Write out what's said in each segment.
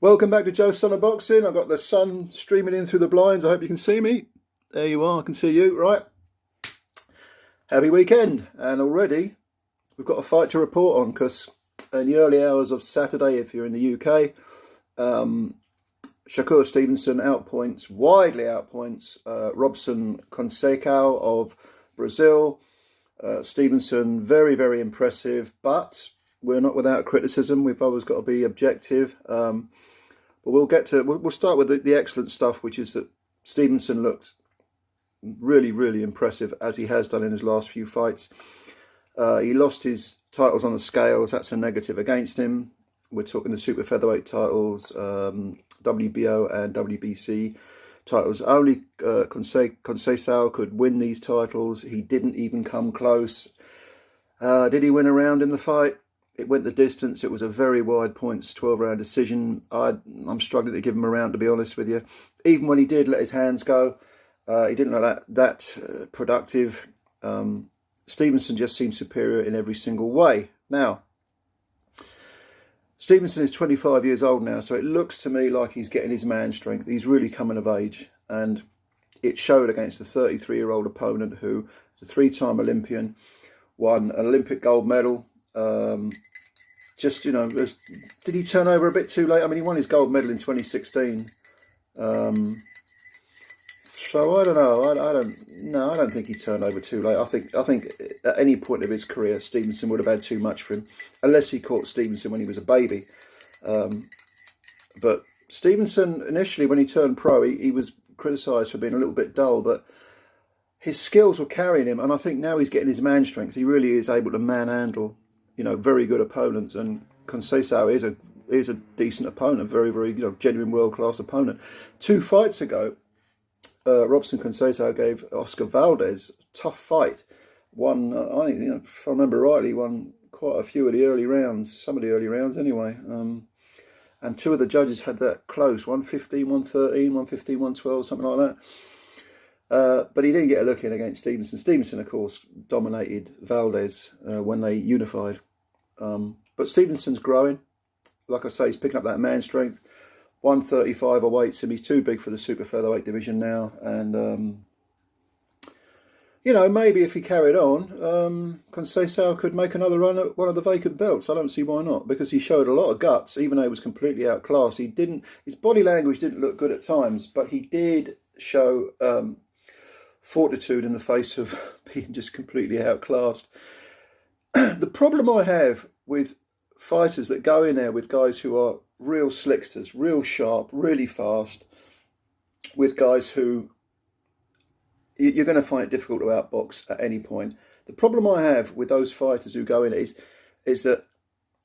Welcome back to Joe's Son of Boxing. I've got the sun streaming in through the blinds. I hope you can see me. There you are, I can see you, right? Happy weekend. And already we've got a fight to report on because in the early hours of Saturday, if you're in the UK, Shakur Stevenson widely outpoints ROBSON CONCEICAO of Brazil. Stevenson, very, very impressive, but we're not without criticism. We've always got to be objective. But we'll start with the excellent stuff, which is that Stevenson looks really, really impressive, as he has done in his last few fights. He lost his titles on the scales. That's a negative against him. We're talking the super featherweight titles, WBO and WBC titles. Only Conceiceo could win these titles. He didn't even come close. Did he win a round in the fight? It went the distance. It was a very wide points, 12-round decision. I'm struggling to give him a round, to be honest with you. Even when he did let his hands go, he didn't look that productive. Stevenson just seemed superior in every single way. Now, Stevenson is 25 years old now, so it looks to me like he's getting his man strength. He's really coming of age, and it showed against a 33-year-old opponent who is a three-time Olympian, won an Olympic gold medal. Did he turn over a bit too late? I mean, he won his gold medal in 2016. So I don't know. I don't think he turned over too late. I think at any point of his career, Stevenson would have had too much for him, unless he caught Stevenson when he was a baby. But Stevenson, initially, when he turned pro, he was criticised for being a little bit dull, but his skills were carrying him, and I think now he's getting his man strength. He really is able to manhandle, very good opponents, and Conceiceo is a decent opponent, very, very, genuine world-class opponent. 2 fights ago, ROBSON CONCEICAO gave Oscar Valdez a tough fight. Won, I think, if I remember rightly, won quite a few of the early rounds, some of the early rounds anyway. And 2 of the judges had that close, 115, 113, 115, 112, something like that. But he didn't get a look in against Stevenson. Stevenson, of course, dominated Valdez when they unified. But Stevenson's growing. Like I say, he's picking up that man strength. 135 awaits him. He's too big for the super featherweight division now. And, maybe if he carried on, Conceiceo could make another run at one of the vacant belts. I don't see why not, because he showed a lot of guts, even though he was completely outclassed. His body language didn't look good at times, but he did show fortitude in the face of being just completely outclassed. The problem I have with fighters that go in there with guys who are real slicksters, real sharp, really fast, with guys who you're going to find it difficult to outbox at any point. The problem I have with those fighters who go in is that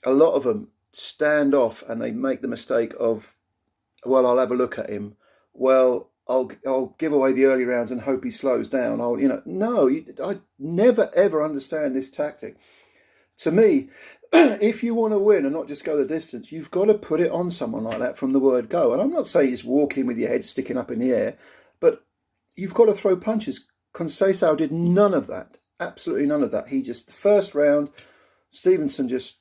a lot of them stand off and they make the mistake of, well, I'll have a look at him. Well, I'll give away the early rounds and hope he slows down. I never ever understand this tactic. To me, if you want to win and not just go the distance, you've got to put it on someone like that from the word go. And I'm not saying just walk in with your head sticking up in the air, but you've got to throw punches. Conceiceo did none of that. Absolutely none of that. The first round, Stevenson just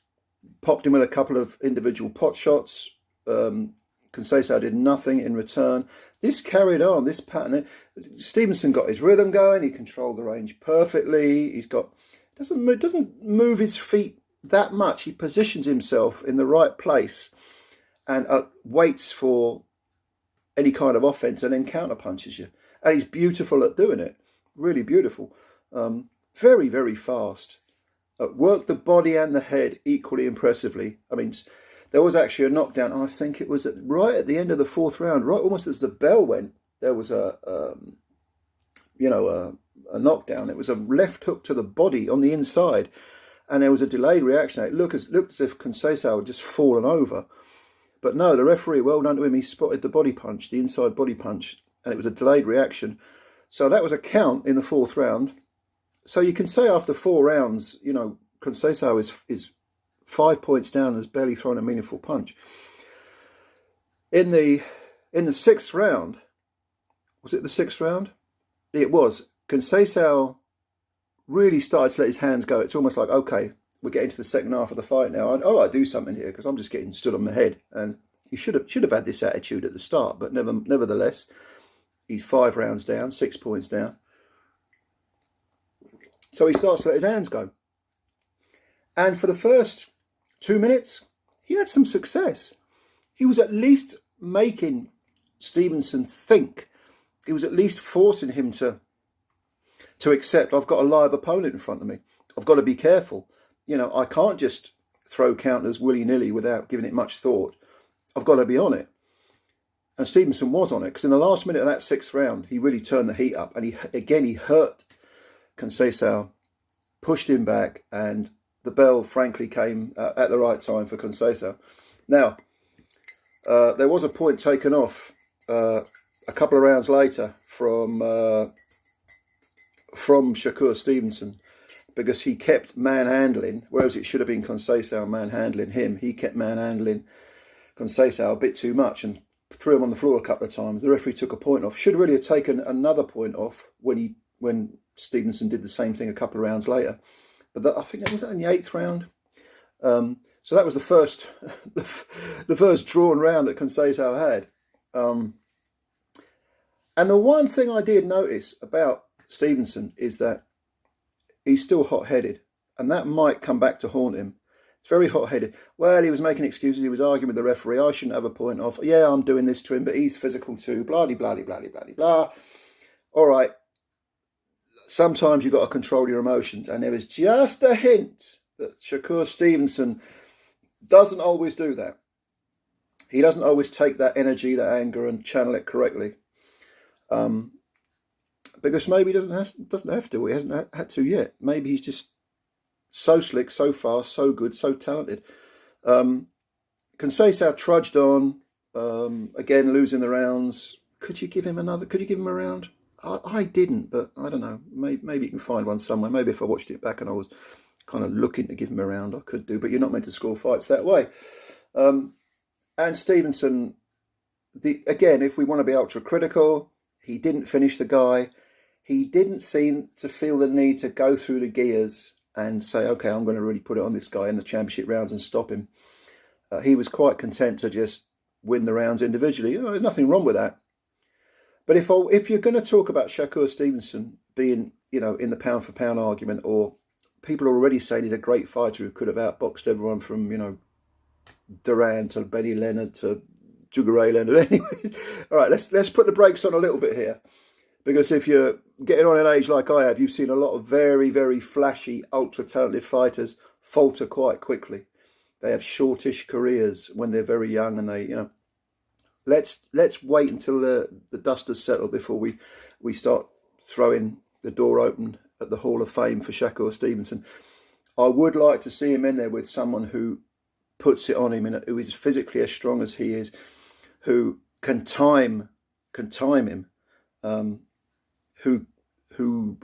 popped him with a couple of individual pot shots. Conceiceo did nothing in return. This carried on, this pattern. Stevenson got his rhythm going. He controlled the range perfectly. Doesn't move his feet that much. He positions himself in the right place and waits for any kind of offense and then counter punches you. And he's beautiful at doing it. Really beautiful. Very, very fast. Worked the body and the head equally impressively. I mean, there was actually a knockdown. I think it was right at the end of the 4th round, right almost as the bell went. There was a knockdown. It was a left hook to the body on the inside, and there was a delayed reaction. It looked as if Conceiceo had just fallen over, but no, the referee, well done to him, he spotted the body punch, the inside body punch, and it was a delayed reaction. So that was a count in the 4th round. So you can say after 4 rounds, Conceiceo is 5 points down and has barely thrown a meaningful punch. In the 6th round, was it the 6th round? It was. Conceiceo really started to let his hands go. It's almost like, okay, we're getting to the second half of the fight now. I do something here because I'm just getting stood on my head. And He should have had this attitude at the start, but nevertheless, he's 5 rounds down, 6 points down. So he starts to let his hands go. And for the first 2 minutes, he had some success. He was at least making Stevenson think. He was at least forcing him to accept, I've got a live opponent in front of me. I've got to be careful. You know, I can't just throw counters willy-nilly without giving it much thought. I've got to be on it. And Stevenson was on it, because in the last minute of that 6th round, he really turned the heat up. And he hurt Conceiceo, pushed him back, and the bell, frankly, came at the right time for Conceiceo. Now, there was a point taken off a couple of rounds later from Shakur Stevenson, because he kept manhandling, whereas it should have been Conceiceo manhandling him. He kept manhandling Conceiceo a bit too much and threw him on the floor a couple of times. The referee took a point off. Should really have taken another point off when Stevenson did the same thing a couple of rounds later. But I think that was in the 8th round. So that was the first the first drawn round that Conceiceo had. And the one thing I did notice about Stevenson is that he's still hot-headed, and that might come back to haunt him. It's very hot-headed. Well, he was making excuses. He was arguing with the referee. I shouldn't have a point off. Yeah, I'm doing this to him, but he's physical too. Blah, blah, blah, blah, blah, blah. All right. Sometimes you've got to control your emotions, and there is just a hint that Shakur Stevenson doesn't always do that. He doesn't always take that energy, that anger, and channel it correctly. Because maybe he doesn't have to. He hasn't had to yet. Maybe he's just so slick, so fast, so good, so talented. Conceiceo trudged on, again losing the rounds. Could you give him a round? I didn't, but I don't know. Maybe you can find one somewhere. Maybe if I watched it back and I was kind of looking to give him a round, I could do. But you're not meant to score fights that way. And Stevenson, again, if we want to be ultra critical, he didn't finish the guy. He didn't seem to feel the need to go through the gears and say, okay, I'm going to really put it on this guy in the championship rounds and stop him. He was quite content to just win the rounds individually. There's nothing wrong with that. But if you're going to talk about Shakur Stevenson being, in the pound for pound argument, or people are already saying he's a great fighter who could have outboxed everyone from, Duran to Benny Leonard to Jugaré Leonard. Anyway, all right, let's put the brakes on a little bit here. Because if you're getting on in age like I have, you've seen a lot of very, very flashy, ultra-talented fighters falter quite quickly. They have shortish careers when they're very young, and they, let's wait until the dust has settled before we start throwing the door open at the Hall of Fame for Shakur Stevenson. I would like to see him in there with someone who puts it on him, and who is physically as strong as he is, who can time him. Who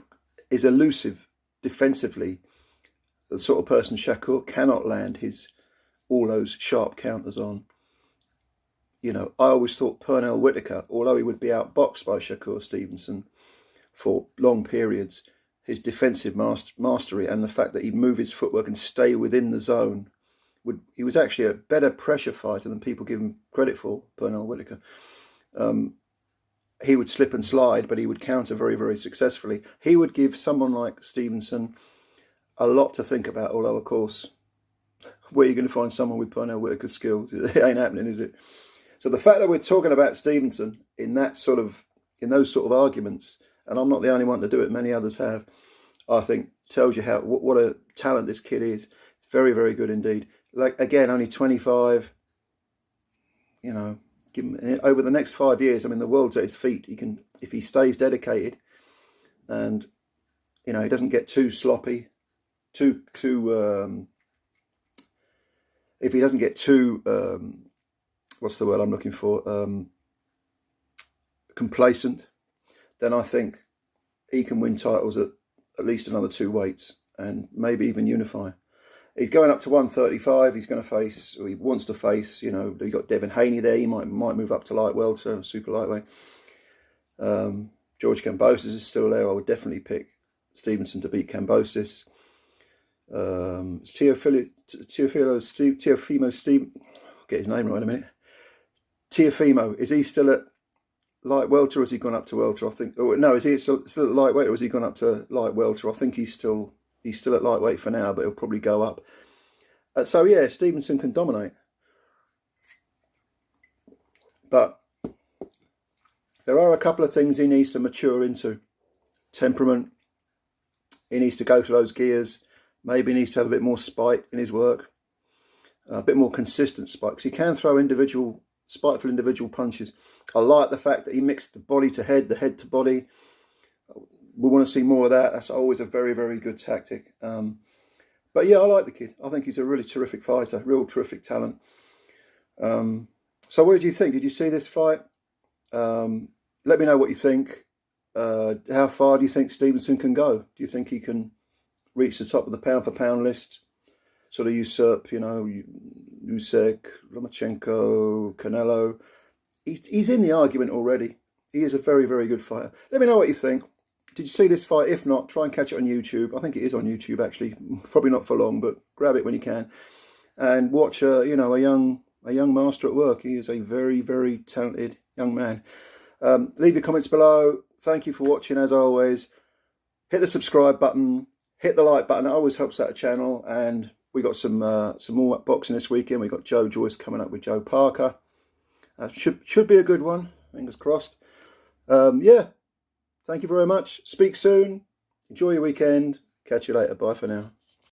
is elusive defensively, the sort of person Shakur cannot land all those sharp counters on. I always thought Pernell Whitaker, although he would be outboxed by Shakur Stevenson for long periods, his defensive mastery and the fact that he'd move his footwork and stay within the zone, he was actually a better pressure fighter than people give him credit for, Pernell Whitaker. He would slip and slide, but he would counter very, very successfully. He would give someone like Stevenson a lot to think about, although, of course, where are you going to find someone with Pernell Whitaker's skills? It ain't happening, is it? So the fact that we're talking about Stevenson in those sort of arguments, and I'm not the only one to do it, many others have, I think tells you what a talent this kid is. It's very, very good indeed. Like, again, only 25, give him, over the next 5 years, the world's at his feet. He can, if he stays dedicated, and he doesn't get too sloppy, if he doesn't get too what's the word I'm looking for, complacent, then I think he can win titles at least another 2 weights, and maybe even unify. He's going up to 135. He's going to face, or he wants to face, you've got Devin Haney there. He might move up to light welter, super lightweight. George Kambosos is still there. I would definitely pick Stevenson to beat Kambosos. Teofimo Steve, I'll get his name right in a minute. Tiafimo, is he still at light welter, or has he gone up to welter? I think. Oh no, is he still at lightweight, or has he gone up to light welter? I think he's still at lightweight for now, but he'll probably go up. So yeah, Stevenson can dominate, but there are a couple of things he needs to mature into. Temperament. He needs to go through those gears. Maybe he needs to have a bit more spite in his work, a bit more consistent spite, because he can throw spiteful individual punches. I like the fact that he mixed the body to head, the head to body. We want to see more of that. That's always a very, very good tactic. But yeah, I like the kid. I think he's a really terrific fighter, real terrific talent. So what did you think? Did you see this fight? Let me know what you think. How far do you think Stevenson can go? Do you think he can reach the top of the pound for pound list? Sort of usurp, Usyk, Lomachenko, Canelo. He's in the argument already. He is a very, very good fighter. Let me know what you think. Did you see this fight? If not, try and catch it on YouTube. I think it is on YouTube, actually. Probably not for long, but grab it when you can. And watch, a young master at work. He is a very, very talented young man. Leave your comments below. Thank you for watching, as always. Hit the subscribe button. Hit the like button. It always helps out the channel. And we got some more boxing this weekend. We got Joe Joyce coming up with Joe Parker. Should be a good one. Fingers crossed. Yeah. Thank you very much. Speak soon. Enjoy your weekend. Catch you later. Bye for now.